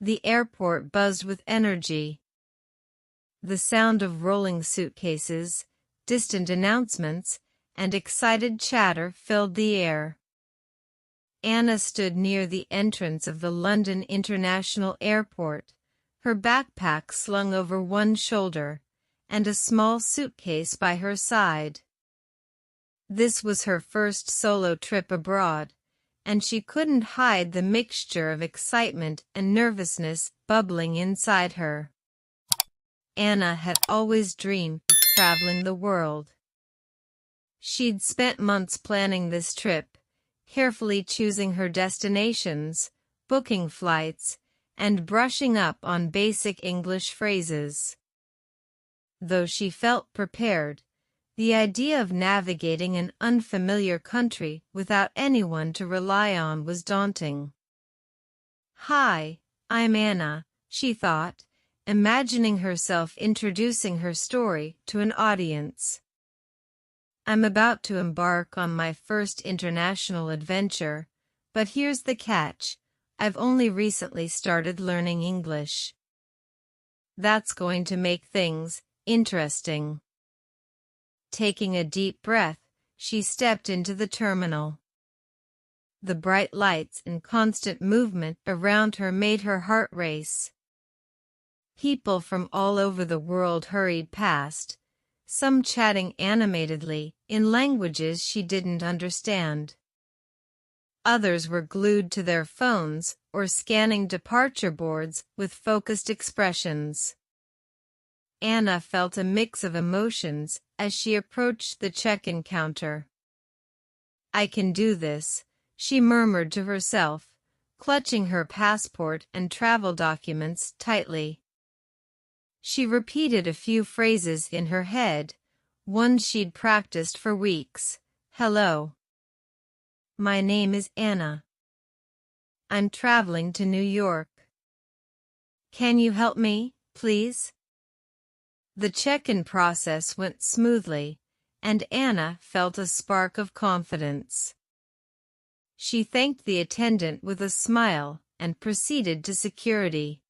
The airport buzzed with energy. The sound of rolling suitcases, distant announcements, and excited chatter filled the air. Anna stood near the entrance of the London International Airport, her backpack slung over one shoulder, and a small suitcase by her side. This was her first solo trip abroad, and she couldn't hide the mixture of excitement and nervousness bubbling inside her. Anna had always dreamed of traveling the world. She'd spent months planning this trip, carefully choosing her destinations, booking flights, and brushing up on basic English phrases. Though she felt prepared, the idea of navigating an unfamiliar country without anyone to rely on was daunting. "Hi, I'm Anna," she thought, imagining herself introducing her story to an audience. "I'm about to embark on my first international adventure, but here's the catch: I've only recently started learning English." That's going to make things interesting. Taking a deep breath, she stepped into the terminal. The bright lights and constant movement around her made her heart race. People from all over the world hurried past, some chatting animatedly in languages she didn't understand. Others were glued to their phones or scanning departure boards with focused expressions. Anna felt a mix of emotions as she approached the check-in counter. "I can do this," she murmured to herself, clutching her passport and travel documents tightly. She repeated a few phrases in her head, ones she'd practiced for weeks. "Hello. My name is Anna. I'm traveling to New York. Can you help me, please?" The check-in process went smoothly, and Anna felt a spark of confidence. She thanked the attendant with a smile and proceeded to security.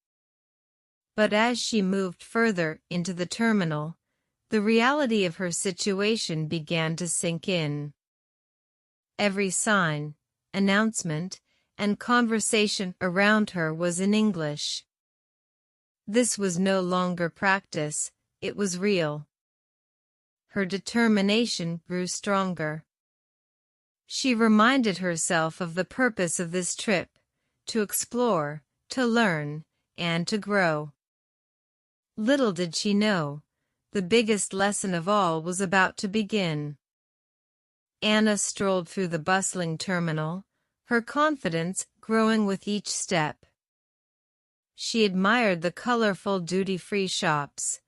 But as she moved further into the terminal, the reality of her situation began to sink in. Every sign, announcement, and conversation around her was in English. This was no longer practice, it was real. Her determination grew stronger. She reminded herself of the purpose of this trip: to explore, to learn, and to grow. Little did she know, the biggest lesson of all was about to begin. Anna strolled through the bustling terminal, her confidence growing with each step. She admired the colorful duty-free shops,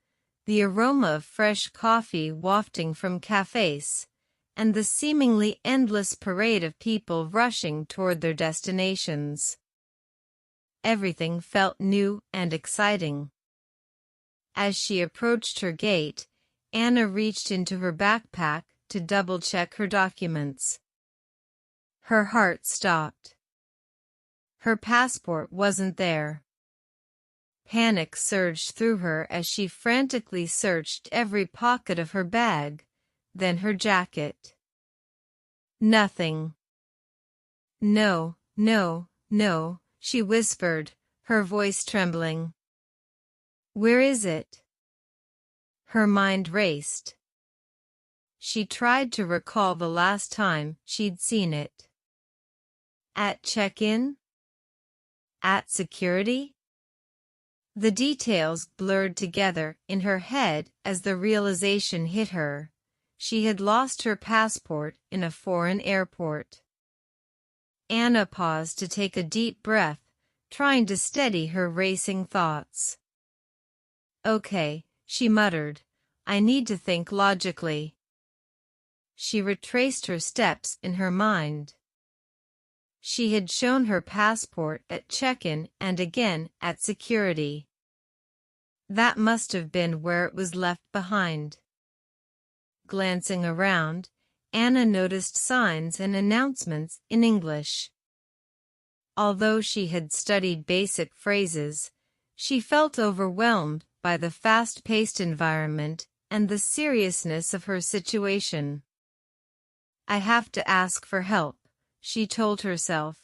the aroma of fresh coffee wafting from cafes, and the seemingly endless parade of people rushing toward their destinations. Everything felt new and exciting. As she approached her gate, Anna reached into her backpack to double-check her documents. Her heart stopped. Her passport wasn't there. Panic surged through her as she frantically searched every pocket of her bag, then her jacket. Nothing. "No, no, no," she whispered, her voice trembling. "Where is it?" Her mind raced. She tried to recall the last time she'd seen it. At check-in? At security? The details blurred together in her head as the realization hit her: she had lost her passport in a foreign airport. Anna paused to take a deep breath, trying to steady her racing thoughts. "Okay," she muttered, "I need to think logically." She retraced her steps in her mind. She had shown her passport at check-in and again at security. That must have been where it was left behind. Glancing around, Anna noticed signs and announcements in English. Although she had studied basic phrases, she felt overwhelmed by the fast-paced environment and the seriousness of her situation. I have to ask for help, she told herself.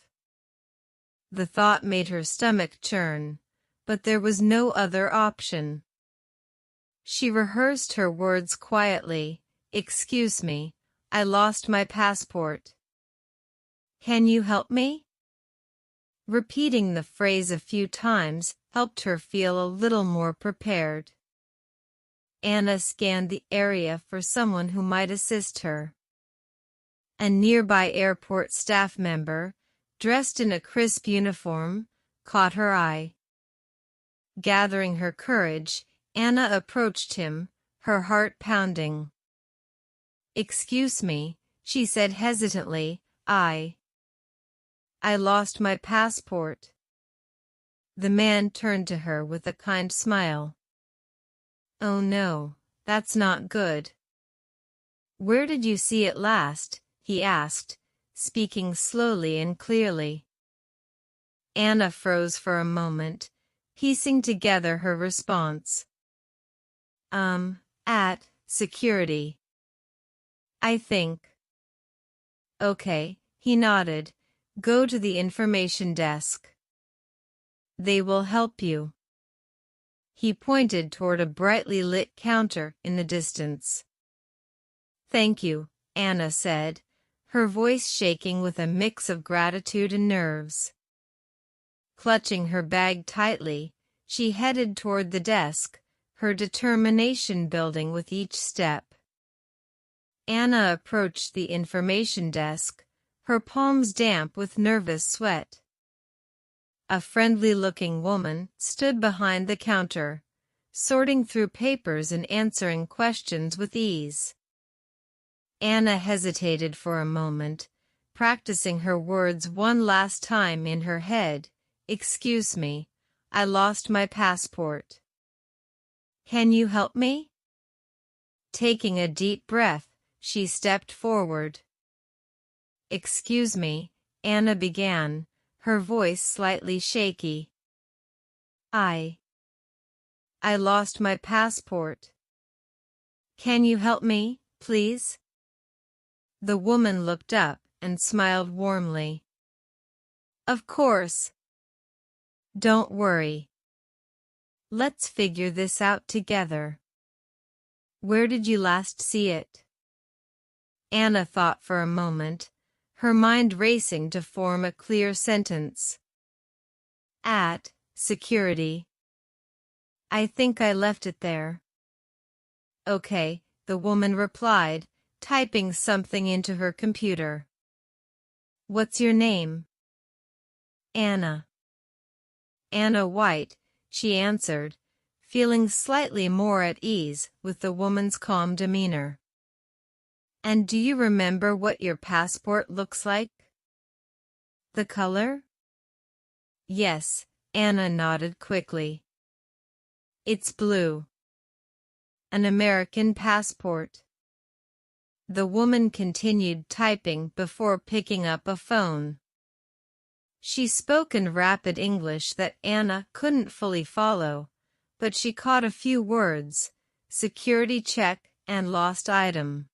The thought made her stomach churn, but there was no other option. She rehearsed her words quietly. Excuse me, I lost my passport. Can you help me? Repeating the phrase a few times helped her feel a little more prepared. Anna scanned the area for someone who might assist her. A nearby airport staff member, dressed in a crisp uniform, caught her eye. Gathering her courage, Anna approached him, her heart pounding. Excuse me, she said hesitantly, I lost my passport. The man turned to her with a kind smile. Oh no, that's not good. Where did you see it last? He asked, speaking slowly and clearly. Anna froze for a moment, piecing together her response. At security. I think. Okay, he nodded. Go to the information desk. They will help you. He pointed toward a brightly lit counter in the distance. Thank you, Anna said, her voice shaking with a mix of gratitude and nerves. Clutching her bag tightly, she headed toward the desk, her determination building with each step. Anna approached the information desk, her palms damp with nervous sweat. A friendly-looking woman stood behind the counter, sorting through papers and answering questions with ease. Anna hesitated for a moment, practicing her words one last time in her head. Excuse me, I lost my passport. Can you help me? Taking a deep breath, she stepped forward. Excuse me, Anna began, her voice slightly shaky. I lost my passport. Can you help me, please? The woman looked up and smiled warmly. Of course. Don't worry. Let's figure this out together. Where did you last see it? Anna thought for a moment, her mind racing to form a clear sentence. At security. I think I left it there. Okay, the woman replied, typing something into her computer. What's your name? Anna. Anna White, she answered, feeling slightly more at ease with the woman's calm demeanor. And do you remember what your passport looks like? The color? Yes, Anna nodded quickly. It's blue. An American passport. The woman continued typing before picking up a phone. She spoke in rapid English that Anna couldn't fully follow, but she caught a few words: security check and lost item.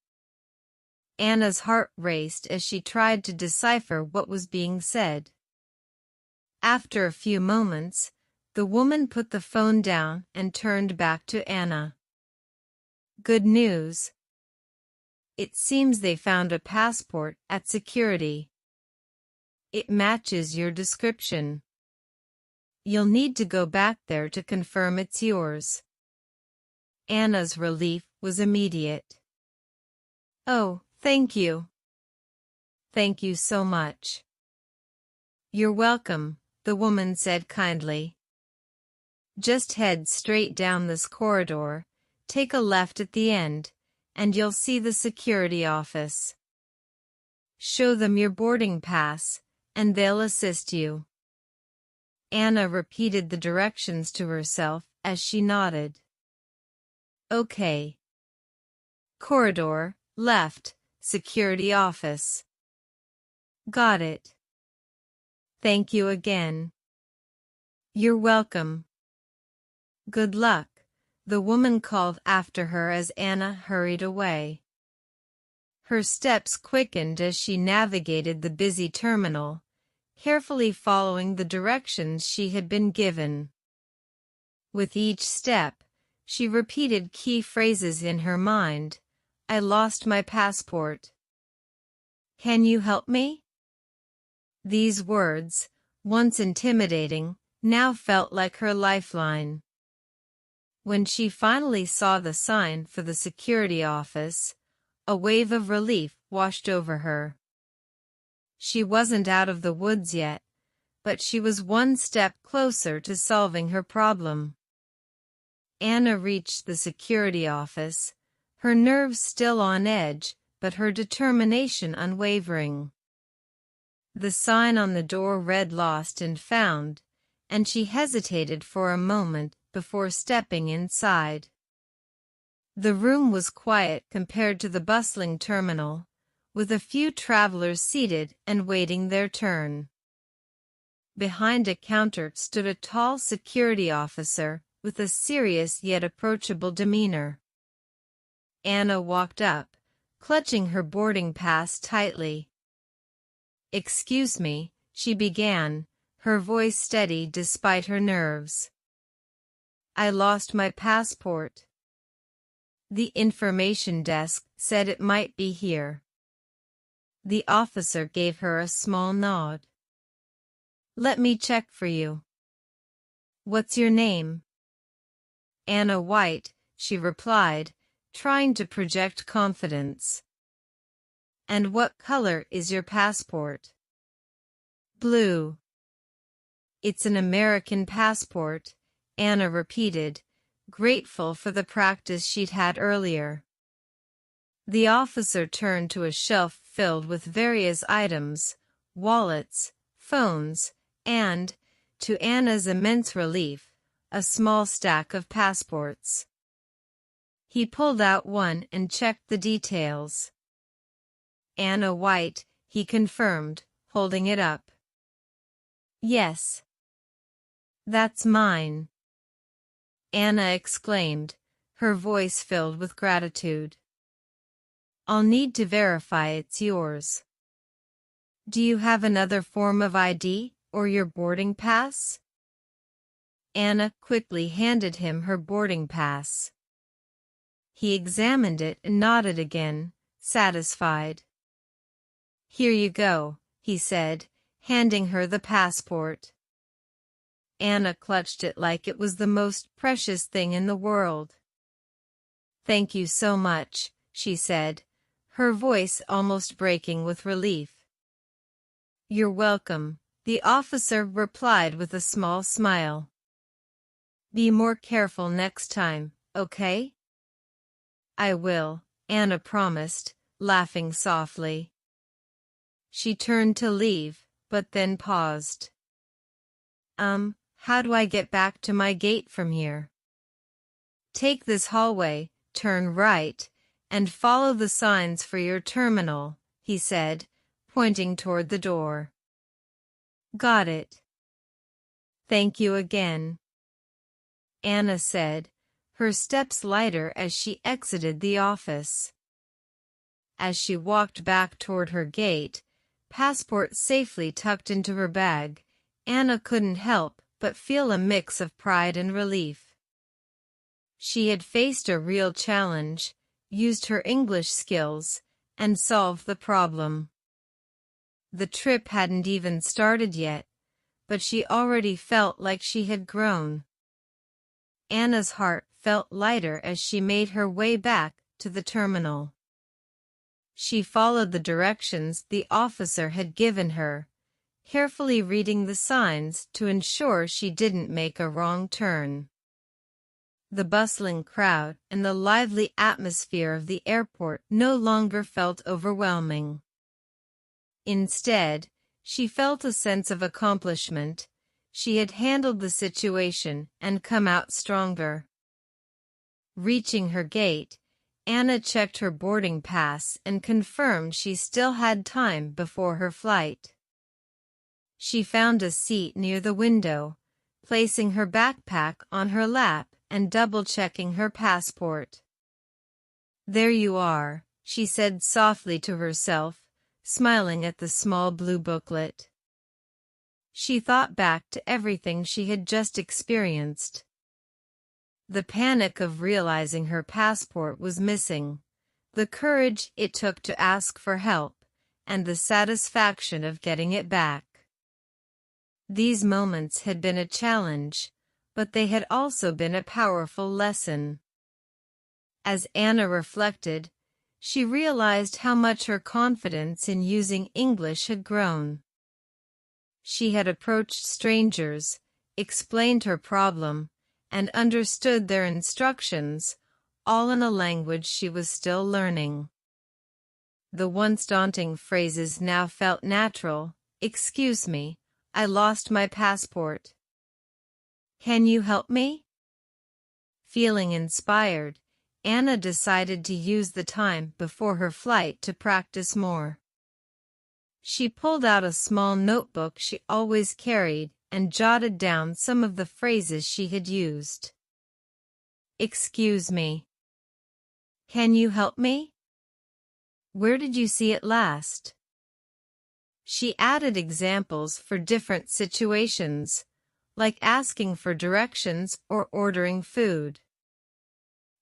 Anna's heart raced as she tried to decipher what was being said. After a few moments, the woman put the phone down and turned back to Anna. Good news. It seems they found a passport at security. It matches your description. You'll need to go back there to confirm it's yours. Anna's relief was immediate. Oh, thank you. Thank you so much. You're welcome, the woman said kindly. Just head straight down this corridor, take a left at the end, and you'll see the security office. Show them your boarding pass, and they'll assist you. Anna repeated the directions to herself as she nodded. Okay. Corridor, left, security office. Got it. Thank you again. You're welcome. Good luck, the woman called after her as Anna hurried away. Her steps quickened as she navigated the busy terminal, carefully following the directions she had been given. With each step, she repeated key phrases in her mind. I lost my passport. Can you help me? These words, once intimidating, now felt like her lifeline. When she finally saw the sign for the security office, a wave of relief washed over her. She wasn't out of the woods yet, but she was one step closer to solving her problem. Anna reached the security office, her nerves still on edge, but her determination unwavering. The sign on the door read Lost and Found, and she hesitated for a moment before stepping inside. The room was quiet compared to the bustling terminal, with a few travelers seated and waiting their turn. Behind a counter stood a tall security officer with a serious yet approachable demeanor. Anna walked up, clutching her boarding pass tightly. "Excuse me," she began, her voice steady despite her nerves. "I lost my passport. The information desk said it might be here." The officer gave her a small nod. "Let me check for you." "What's your name?" "Anna White," she replied, trying to project confidence. "And what color is your passport?" "Blue." "It's an American passport," Anna repeated, grateful for the practice she'd had earlier. The officer turned to a shelf filled with various items, wallets, phones, and, to Anna's immense relief, a small stack of passports. He pulled out one and checked the details. "Anna White," he confirmed, holding it up. "Yes. That's mine," Anna exclaimed, her voice filled with gratitude. "I'll need to verify it's yours. Do you have another form of ID, or your boarding pass?" Anna quickly handed him her boarding pass. He examined it and nodded again, satisfied. "Here you go," he said, handing her the passport. Anna clutched it like it was the most precious thing in the world. "Thank you so much," she said, her voice almost breaking with relief. "You're welcome," the officer replied with a small smile. "Be more careful next time, okay?" "I will," Anna promised, laughing softly. She turned to leave, but then paused. How do I get back to my gate from here?" "Take this hallway, turn right, and follow the signs for your terminal," he said, pointing toward the door. "Got it. Thank you again," Anna said, her steps lighter as she exited the office. As she walked back toward her gate, passport safely tucked into her bag, Anna couldn't help but feel a mix of pride and relief. She had faced a real challenge, used her English skills, and solved the problem. The trip hadn't even started yet, but she already felt like she had grown. Anna's heart felt lighter as she made her way back to the terminal. She followed the directions the officer had given her, carefully reading the signs to ensure she didn't make a wrong turn. The bustling crowd and the lively atmosphere of the airport no longer felt overwhelming. Instead, she felt a sense of accomplishment. She had handled the situation and come out stronger. Reaching her gate, Anna checked her boarding pass and confirmed she still had time before her flight. She found a seat near the window, placing her backpack on her lap and double-checking her passport. "There you are," she said softly to herself, smiling at the small blue booklet. She thought back to everything she had just experienced. The panic of realizing her passport was missing, the courage it took to ask for help, and the satisfaction of getting it back. These moments had been a challenge, but they had also been a powerful lesson. As Anna reflected, she realized how much her confidence in using English had grown. She had approached strangers, explained her problem, and understood their instructions, all in a language she was still learning. The once daunting phrases now felt natural. "Excuse me, I lost my passport. Can you help me?" Feeling inspired, Anna decided to use the time before her flight to practice more. She pulled out a small notebook she always carried and jotted down some of the phrases she had used. "Excuse me. Can you help me? Where did you see it last?" She added examples for different situations, like asking for directions or ordering food.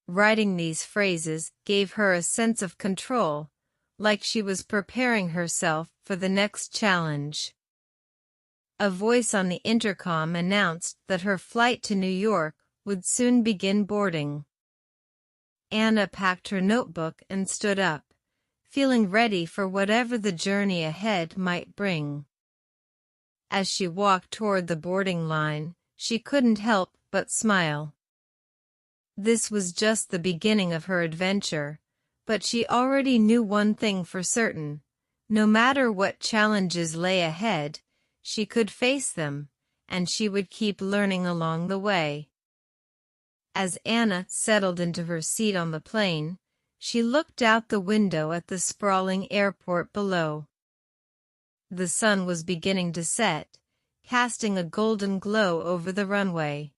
Writing these phrases gave her a sense of control, like she was preparing herself for the next challenge. A voice on the intercom announced that her flight to New York would soon begin boarding. Anna packed her notebook and stood up, feeling ready for whatever the journey ahead might bring. As she walked toward the boarding line, she couldn't help but smile. This was just the beginning of her adventure, but she already knew one thing for certain: no matter what challenges lay ahead, she could face them, and she would keep learning along the way. As Anna settled into her seat on the plane, she looked out the window at the sprawling airport below. The sun was beginning to set, casting a golden glow over the runway.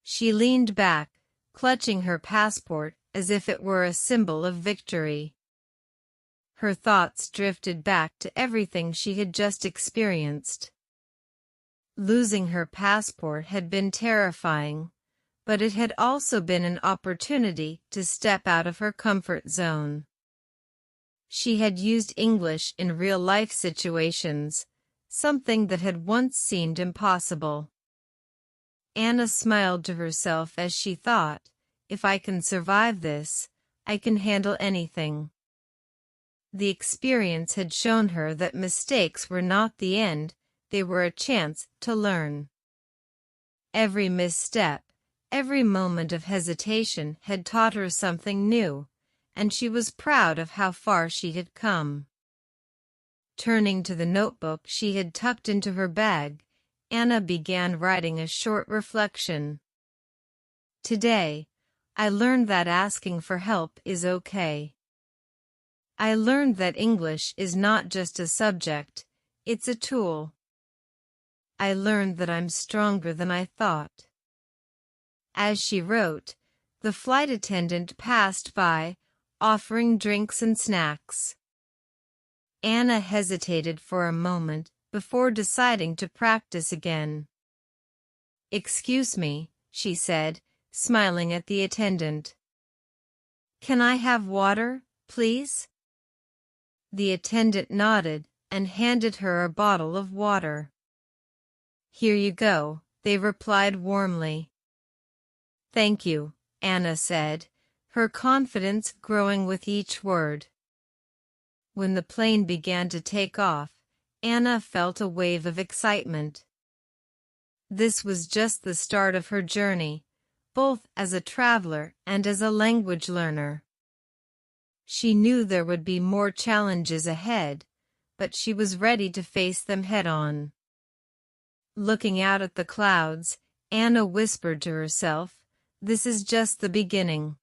She leaned back, clutching her passport as if it were a symbol of victory. Her thoughts drifted back to everything she had just experienced. Losing her passport had been terrifying, but it had also been an opportunity to step out of her comfort zone. She had used English in real-life situations, something that had once seemed impossible. Anna smiled to herself as she thought, "If I can survive this, I can handle anything." The experience had shown her that mistakes were not the end, they were a chance to learn. Every misstep, every moment of hesitation had taught her something new, and she was proud of how far she had come. Turning to the notebook she had tucked into her bag, Anna began writing a short reflection. "Today, I learned that asking for help is okay. I learned that English is not just a subject, it's a tool. I learned that I'm stronger than I thought." As she wrote, the flight attendant passed by, offering drinks and snacks. Anna hesitated for a moment before deciding to practice again. "Excuse me," she said, smiling at the attendant. "Can I have water, please?" The attendant nodded and handed her a bottle of water. "Here you go," they replied warmly. "Thank you," Anna said, her confidence growing with each word. When the plane began to take off, Anna felt a wave of excitement. This was just the start of her journey, both as a traveler and as a language learner. She knew there would be more challenges ahead, but she was ready to face them head-on. Looking out at the clouds, Anna whispered to herself, "This is just the beginning."